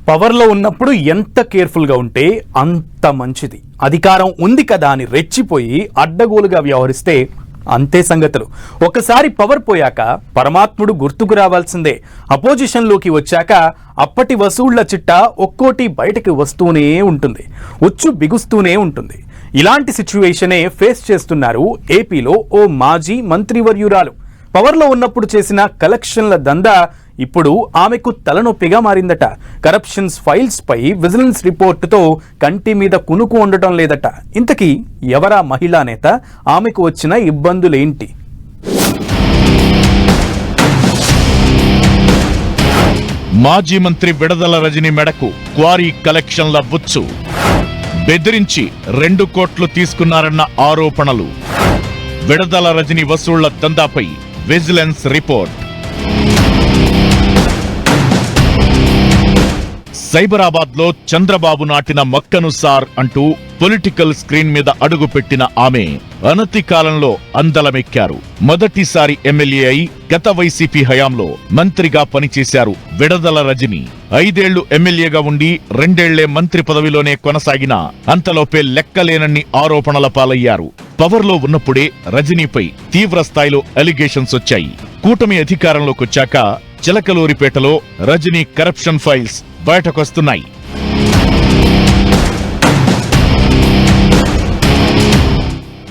పవర్లో ఉన్నప్పుడు ఎంత కేర్ఫుల్గా ఉంటే అంత మంచిది. అధికారం ఉంది కదా అని రెచ్చిపోయి అడ్డగోలుగా వ్యవహరిస్తే అంతే సంగతులు. ఒకసారి పవర్ పోయాక పరమాత్ముడు గుర్తుకు రావాల్సిందే. అపోజిషన్లోకి వచ్చాక అప్పటి వసూళ్ల చిట్టా ఒక్కోటి బయటకు వస్తూనే ఉంటుంది, ఉచ్చు బిగుస్తూనే ఉంటుంది. ఇలాంటి సిచ్యువేషనే ఫేస్ చేస్తున్నారు ఏపీలో ఓ మాజీ మంత్రివర్యురాలు. పవర్లో ఉన్నప్పుడు చేసిన కలెక్షన్ల దందా ఇప్పుడు ఆమెకు తలనొప్పిగా మారిందట. కరప్షన్స్ ఫైల్స్ పై విజిలెన్స్ రిపోర్టుతో కంటి మీద కునుకు ఉండటం లేదట. ఇంతకీ ఎవరా మహిళా నేత? ఆమెకు వచ్చిన ఇబ్బందులేంటి? మాజీ మంత్రి విడదల రజని మెడకు క్వారీ కలెక్షన్ల బుచ్చు, బెదిరించి 2 కోట్లు తీసుకున్నారన్న ఆరోపణలు. విడదల రజని వసూళ్ల దందాపై విజిలెన్స్ రిపోర్ట్. సైబరాబాద్ లో చంద్రబాబు నాటిన మొక్కను సార్ అంటూ పొలిటికల్ స్క్రీన్ మీద అడుగుపెట్టిన ఆమె అనతి కాలంలో అందలమెక్కారు. మొదటిసారి ఎమ్మెల్యే అయి గత వైసీపీ హయాంలో మంత్రిగా పనిచేశారు విడదల రజని. 5 ఏళ్లు ఎమ్మెల్యేగా ఉండి 2 ఏళ్లే మంత్రి పదవిలోనే కొనసాగిన అంతలోపే లెక్కలేనన్ని ఆరోపణల పాలయ్యారు. పవర్లో ఉన్నప్పుడే రజనీపై తీవ్ర స్థాయిలో అలిగేషన్స్ వచ్చాయి. కూటమి అధికారంలోకొచ్చాక చిలకలూరిపేటలో రజనీ కరప్షన్ ఫైల్స్ బయటకొస్తున్నాయి.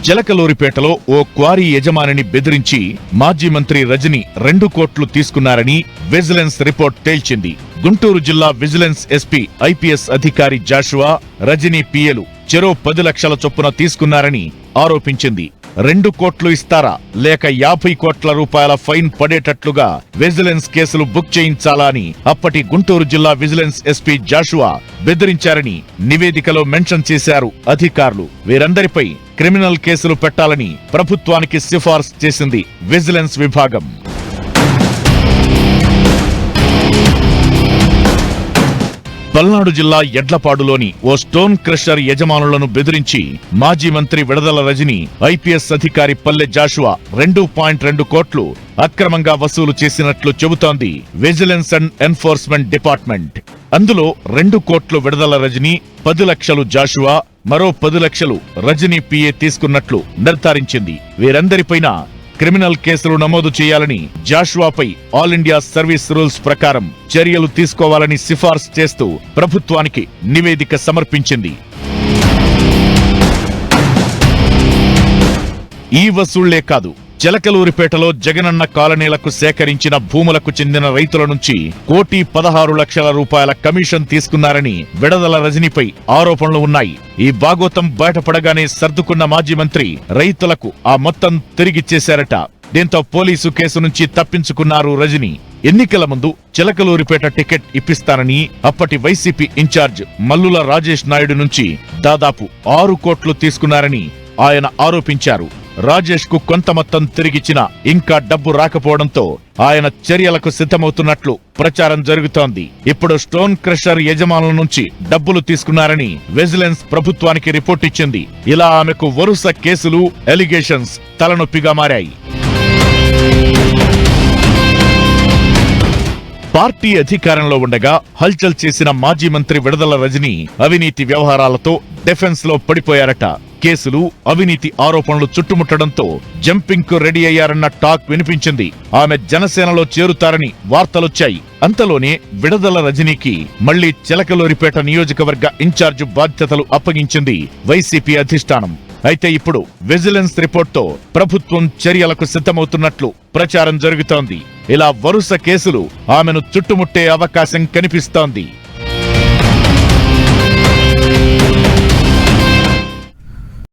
చిలకలూరిపేటలో ఓ క్వారీ యజమానిని బెదిరించి మాజీ మంత్రి రజని 2 కోట్లు తీసుకున్నారని విజిలెన్స్ రిపోర్ట్ తేల్చింది. గుంటూరు జిల్లా విజిలెన్స్ ఎస్పీ ఐపీఎస్ అధికారి జాషువా రజనీ పిఏలు చెరో 10 లక్షల చొప్పున తీసుకున్నారని ఆరోపించింది. 2 కోట్లు ఇస్తారా లేక 50 కోట్ల రూపాయల ఫైన్ పడేటట్లుగా విజిలెన్స్ కేసులు బుక్ చేయించాలా అని అప్పటి గుంటూరు జిల్లా విజిలెన్స్ ఎస్పీ జాషువా బెదిరించారని నివేదికలో మెన్షన్ చేశారు అధికారులు. వీరందరిపై క్రిమినల్ కేసులు పెట్టాలని ప్రభుత్వానికి సిఫార్సు చేసింది విజిలెన్స్ విభాగం. పల్నాడు జిల్లా ఎడ్లపాడులోని ఓ స్టోన్ క్రషర్ యజమానులను బెదిరించి మాజీ మంత్రి విడదల రజని ఐపీఎస్ అధికారి పల్లె జాషువా 2.2 కోట్లు అక్రమంగా వసూలు చేసినట్లు చెబుతోంది విజిలెన్స్ అండ్ ఎన్ఫోర్స్మెంట్ డిపార్ట్మెంట్. అందులో 2 కోట్లు విడదల రజని, 10 లక్షలు జాషువా, మరో 10 లక్షలు రజనీ పిఏ తీసుకున్నట్లు నిర్ధారించింది. వీరందరిపైన క్రిమినల్ కేసులు నమోదు చేయాలని, జాషువాపై ఆల్ ఇండియా సర్వీస్ రూల్స్ ప్రకారం చర్యలు తీసుకోవాలని సిఫార్సు చేస్తూ ప్రభుత్వానికి నివేదిక సమర్పించింది. ఈ వసూళ్లే కాదు, చిలకలూరిపేటలో జగనన్న కాలనీలకు సేకరించిన భూములకు చెందిన రైతుల నుంచి 1,16,00,000 రూపాయల కమిషన్ తీసుకున్నారని విడదల రజనీపై ఆరోపణలు ఉన్నాయి. ఈ బాగోతం బయటపడగానే సర్దుకున్న మాజీ మంత్రి రైతులకు ఆ మొత్తం తిరిగిచ్చేశారట. దీంతో పోలీసు కేసు నుంచి తప్పించుకున్నారు రజని. ఎన్నికల ముందు చిలకలూరిపేట టికెట్ ఇప్పిస్తానని అప్పటి వైసీపీ ఇన్ఛార్జ్ మల్లుల రాజేష్ నాయుడు నుంచి దాదాపు 6 కోట్లు తీసుకున్నారని ఆయన ఆరోపించారు. రాజేష్ కు కొంత మొత్తం తిరిగిచ్చినా ఇంకా డబ్బు రాకపోవడంతో ఆయన చర్యలకు సిద్ధమవుతున్నట్లు ప్రచారం జరుగుతోంది. ఇప్పుడు స్టోన్ క్రషర్ యజమానుల నుంచి డబ్బులు తీసుకున్నారని విజిలెన్స్ ప్రభుత్వానికి రిపోర్ట్ ఇచ్చింది. ఇలా ఆమెకు వరుస కేసులు, ఎలిగేషన్స్ తలనొప్పిగా మారాయి. పార్టీ అధికారంలో ఉండగా హల్చల్ చేసిన మాజీ మంత్రి విడదల రజని అవినీతి వ్యవహారాలతో డిఫెన్స్ లో పడిపోయారట. కేసులు, అవినీతి ఆరోపణలు చుట్టుముట్టడంతో జంపింగ్ కు రెడీ అయ్యారన్న టాక్ వినిపించింది. ఆమె జనసేనలో చేరుతారని వార్తలొచ్చాయి. అంతలోనే విడదల రజనీకి మళ్లీ చిలకలూరిపేట నియోజకవర్గ ఇన్ఛార్జ్ బాధ్యతలు అప్పగించింది వైసీపీ అధిష్టానం. అయితే ఇప్పుడు విజిలెన్స్ రిపోర్ట్తో ప్రభుత్వం చర్యలకు సిద్ధమవుతున్నట్లు ప్రచారం జరుగుతోంది. ఇలా వరుస కేసులు ఆమెను చుట్టుముట్టే అవకాశం కనిపిస్తోంది.